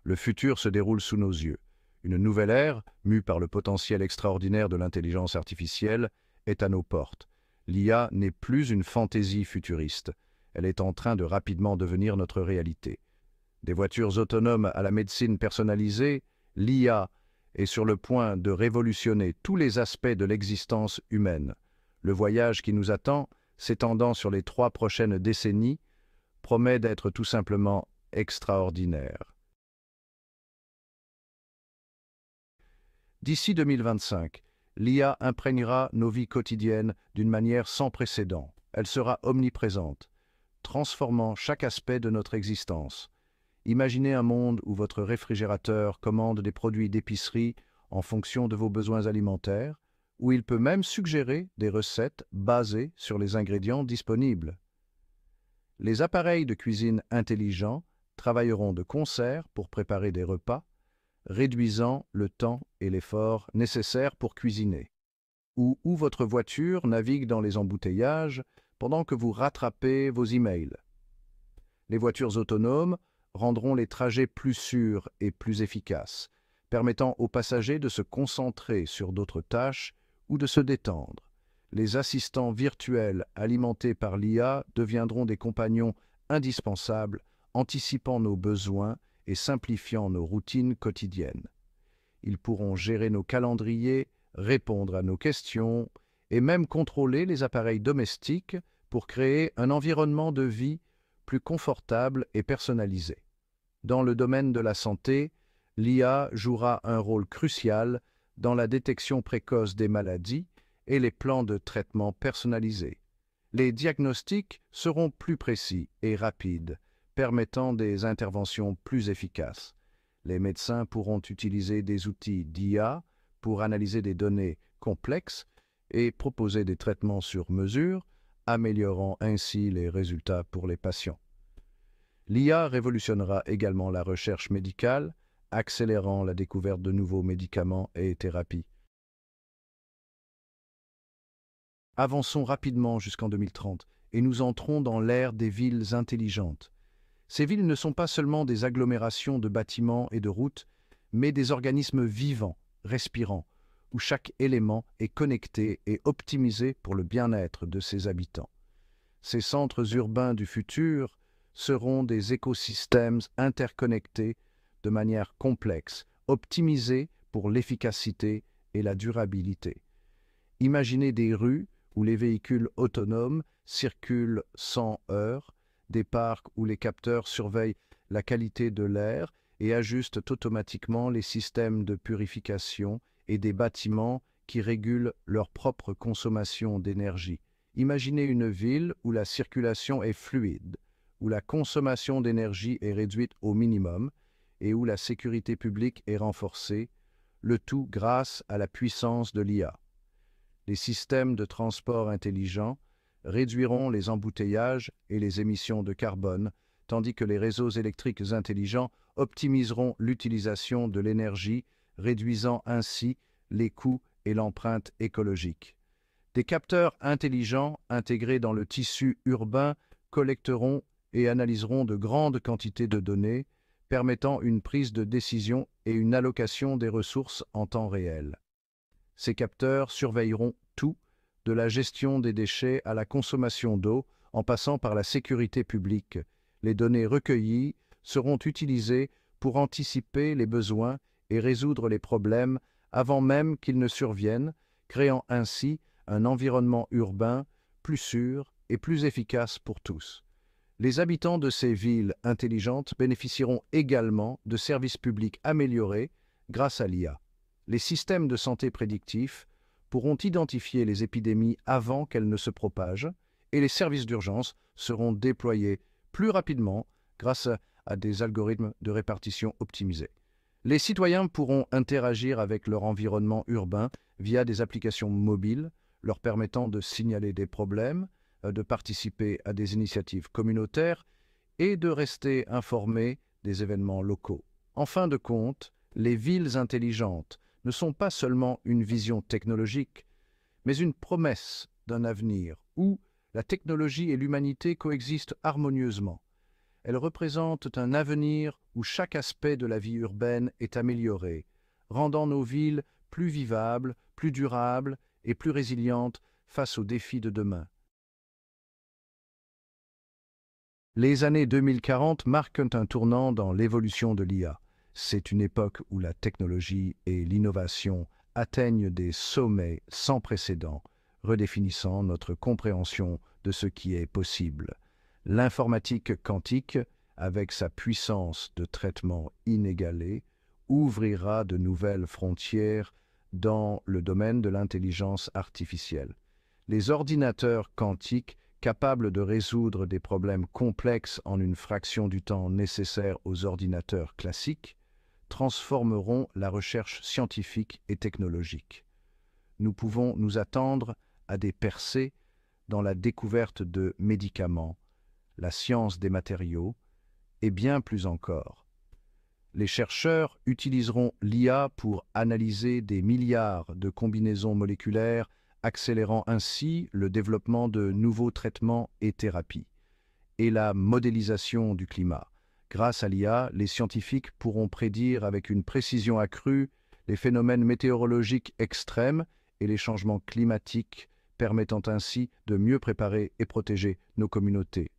Le futur se déroule sous nos yeux. Une nouvelle ère, mue par le potentiel extraordinaire de l'intelligence artificielle, est à nos portes. L'IA n'est plus une fantaisie futuriste. Elle est en train de rapidement devenir notre réalité. Des voitures autonomes à la médecine personnalisée, l'IA est sur le point de révolutionner tous les aspects de l'existence humaine. Le voyage qui nous attend, s'étendant sur les 3 prochaines décennies, promet d'être tout simplement extraordinaire. D'ici 2025, l'IA imprégnera nos vies quotidiennes d'une manière sans précédent. Elle sera omniprésente, transformant chaque aspect de notre existence. Imaginez un monde où votre réfrigérateur commande des produits d'épicerie en fonction de vos besoins alimentaires, où il peut même suggérer des recettes basées sur les ingrédients disponibles. Les appareils de cuisine intelligents travailleront de concert pour préparer des repas, réduisant le temps et l'effort nécessaires pour cuisiner. Ou où votre voiture navigue dans les embouteillages pendant que vous rattrapez vos emails. Les voitures autonomes rendront les trajets plus sûrs et plus efficaces, permettant aux passagers de se concentrer sur d'autres tâches ou de se détendre. Les assistants virtuels alimentés par l'IA deviendront des compagnons indispensables, anticipant nos besoins et simplifiant nos routines quotidiennes. Ils pourront gérer nos calendriers, répondre à nos questions et même contrôler les appareils domestiques pour créer un environnement de vie plus confortable et personnalisé. Dans le domaine de la santé, l'IA jouera un rôle crucial dans la détection précoce des maladies et les plans de traitement personnalisés. Les diagnostics seront plus précis et rapides, permettant des interventions plus efficaces. Les médecins pourront utiliser des outils d'IA pour analyser des données complexes et proposer des traitements sur mesure, améliorant ainsi les résultats pour les patients. L'IA révolutionnera également la recherche médicale, accélérant la découverte de nouveaux médicaments et thérapies. Avançons rapidement jusqu'en 2030 et nous entrons dans l'ère des villes intelligentes. Ces villes ne sont pas seulement des agglomérations de bâtiments et de routes, mais des organismes vivants, respirants, où chaque élément est connecté et optimisé pour le bien-être de ses habitants. Ces centres urbains du futur seront des écosystèmes interconnectés de manière complexe, optimisés pour l'efficacité et la durabilité. Imaginez des rues où les véhicules autonomes circulent sans heurts, des parcs où les capteurs surveillent la qualité de l'air et ajustent automatiquement les systèmes de purification et des bâtiments qui régulent leur propre consommation d'énergie. Imaginez une ville où la circulation est fluide, où la consommation d'énergie est réduite au minimum et où la sécurité publique est renforcée, le tout grâce à la puissance de l'IA. Les systèmes de transport intelligents réduiront les embouteillages et les émissions de carbone, tandis que les réseaux électriques intelligents optimiseront l'utilisation de l'énergie, réduisant ainsi les coûts et l'empreinte écologique. Des capteurs intelligents intégrés dans le tissu urbain collecteront et analyseront de grandes quantités de données, permettant une prise de décision et une allocation des ressources en temps réel. Ces capteurs surveilleront tout, de la gestion des déchets à la consommation d'eau, en passant par la sécurité publique. Les données recueillies seront utilisées pour anticiper les besoins et résoudre les problèmes avant même qu'ils ne surviennent, créant ainsi un environnement urbain plus sûr et plus efficace pour tous. Les habitants de ces villes intelligentes bénéficieront également de services publics améliorés grâce à l'IA. Les systèmes de santé prédictifs pourront identifier les épidémies avant qu'elles ne se propagent et les services d'urgence seront déployés plus rapidement grâce à des algorithmes de répartition optimisés. Les citoyens pourront interagir avec leur environnement urbain via des applications mobiles leur permettant de signaler des problèmes, de participer à des initiatives communautaires et de rester informés des événements locaux. En fin de compte, les villes intelligentes ne sont pas seulement une vision technologique, mais une promesse d'un avenir où la technologie et l'humanité coexistent harmonieusement. Elles représentent un avenir où chaque aspect de la vie urbaine est amélioré, rendant nos villes plus vivables, plus durables et plus résilientes face aux défis de demain. Les années 2040 marquent un tournant dans l'évolution de l'IA. C'est une époque où la technologie et l'innovation atteignent des sommets sans précédent, redéfinissant notre compréhension de ce qui est possible. L'informatique quantique, avec sa puissance de traitement inégalée, ouvrira de nouvelles frontières dans le domaine de l'intelligence artificielle. Les ordinateurs quantiques capables de résoudre des problèmes complexes en une fraction du temps nécessaire aux ordinateurs classiques, transformeront la recherche scientifique et technologique. Nous pouvons nous attendre à des percées dans la découverte de médicaments, la science des matériaux et bien plus encore. Les chercheurs utiliseront l'IA pour analyser des milliards de combinaisons moléculaires, accélérant ainsi le développement de nouveaux traitements et thérapies, et la modélisation du climat. Grâce à l'IA, les scientifiques pourront prédire avec une précision accrue les phénomènes météorologiques extrêmes et les changements climatiques, permettant ainsi de mieux préparer et protéger nos communautés.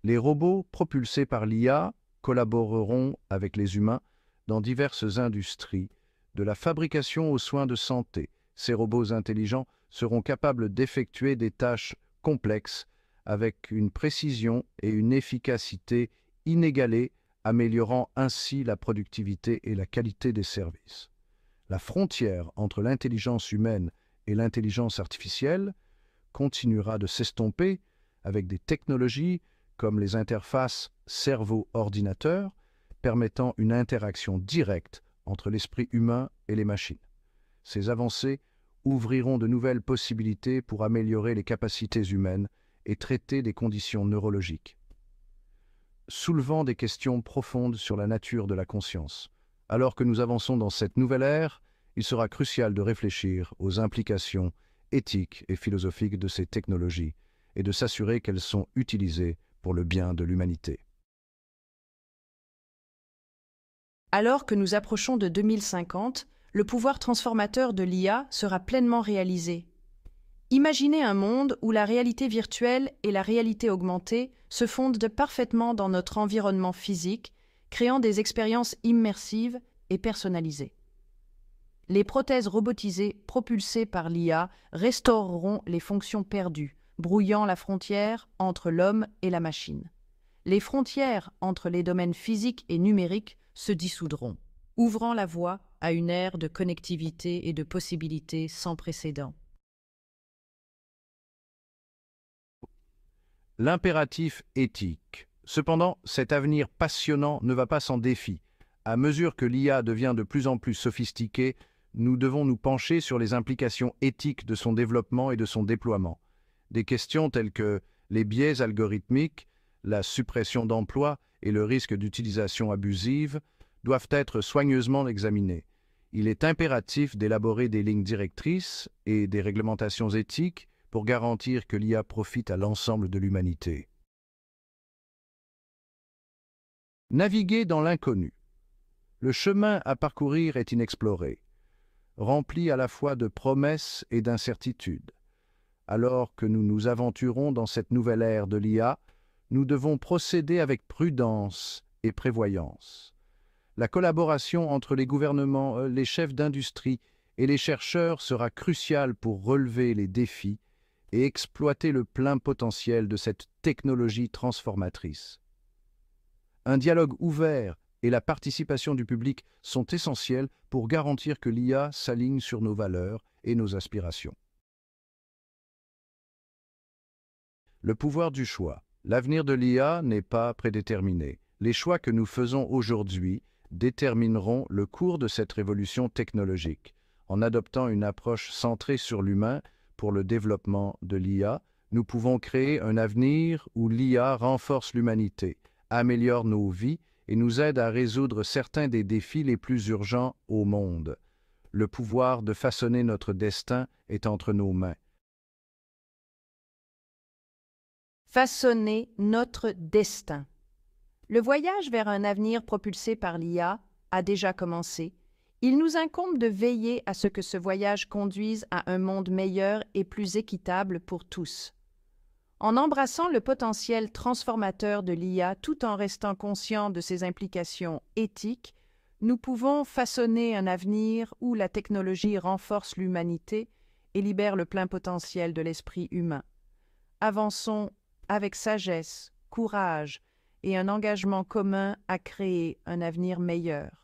Les robots propulsés par l'IA collaboreront avec les humains dans diverses industries, de la fabrication aux soins de santé. Ces robots intelligents seront capables d'effectuer des tâches complexes avec une précision et une efficacité inégalées, améliorant ainsi la productivité et la qualité des services. La frontière entre l'intelligence humaine et l'intelligence artificielle continuera de s'estomper avec des technologies comme les interfaces cerveau-ordinateur, permettant une interaction directe entre l'esprit humain et les machines. Ces avancées ouvriront de nouvelles possibilités pour améliorer les capacités humaines et traiter des conditions neurologiques, soulevant des questions profondes sur la nature de la conscience. Alors que nous avançons dans cette nouvelle ère, il sera crucial de réfléchir aux implications éthiques et philosophiques de ces technologies et de s'assurer qu'elles sont utilisées pour le bien de l'humanité. Alors que nous approchons de 2050, le pouvoir transformateur de l'IA sera pleinement réalisé. Imaginez un monde où la réalité virtuelle et la réalité augmentée se fondent parfaitement dans notre environnement physique, créant des expériences immersives et personnalisées. Les prothèses robotisées propulsées par l'IA restaureront les fonctions perdues, brouillant la frontière entre l'homme et la machine. Les frontières entre les domaines physiques et numériques se dissoudront, ouvrant la voie à une ère de connectivité et de possibilités sans précédent. L'impératif éthique. Cependant, cet avenir passionnant ne va pas sans défi. À mesure que l'IA devient de plus en plus sophistiquée, nous devons nous pencher sur les implications éthiques de son développement et de son déploiement. Des questions telles que les biais algorithmiques, la suppression d'emplois et le risque d'utilisation abusive doivent être soigneusement examinées. Il est impératif d'élaborer des lignes directrices et des réglementations éthiques pour garantir que l'IA profite à l'ensemble de l'humanité. Naviguer dans l'inconnu. Le chemin à parcourir est inexploré, rempli à la fois de promesses et d'incertitudes. Alors que nous nous aventurons dans cette nouvelle ère de l'IA, nous devons procéder avec prudence et prévoyance. La collaboration entre les gouvernements, les chefs d'industrie et les chercheurs sera cruciale pour relever les défis et exploiter le plein potentiel de cette technologie transformatrice. Un dialogue ouvert et la participation du public sont essentiels pour garantir que l'IA s'aligne sur nos valeurs et nos aspirations. Le pouvoir du choix. L'avenir de l'IA n'est pas prédéterminé. Les choix que nous faisons aujourd'hui détermineront le cours de cette révolution technologique. En adoptant une approche centrée sur l'humain pour le développement de l'IA, nous pouvons créer un avenir où l'IA renforce l'humanité, améliore nos vies et nous aide à résoudre certains des défis les plus urgents au monde. Le pouvoir de façonner notre destin est entre nos mains. Façonner notre destin. Le voyage vers un avenir propulsé par l'IA a déjà commencé. Il nous incombe de veiller à ce que ce voyage conduise à un monde meilleur et plus équitable pour tous. En embrassant le potentiel transformateur de l'IA tout en restant conscients de ses implications éthiques, nous pouvons façonner un avenir où la technologie renforce l'humanité et libère le plein potentiel de l'esprit humain. Avançons avec sagesse, courage et un engagement commun à créer un avenir meilleur.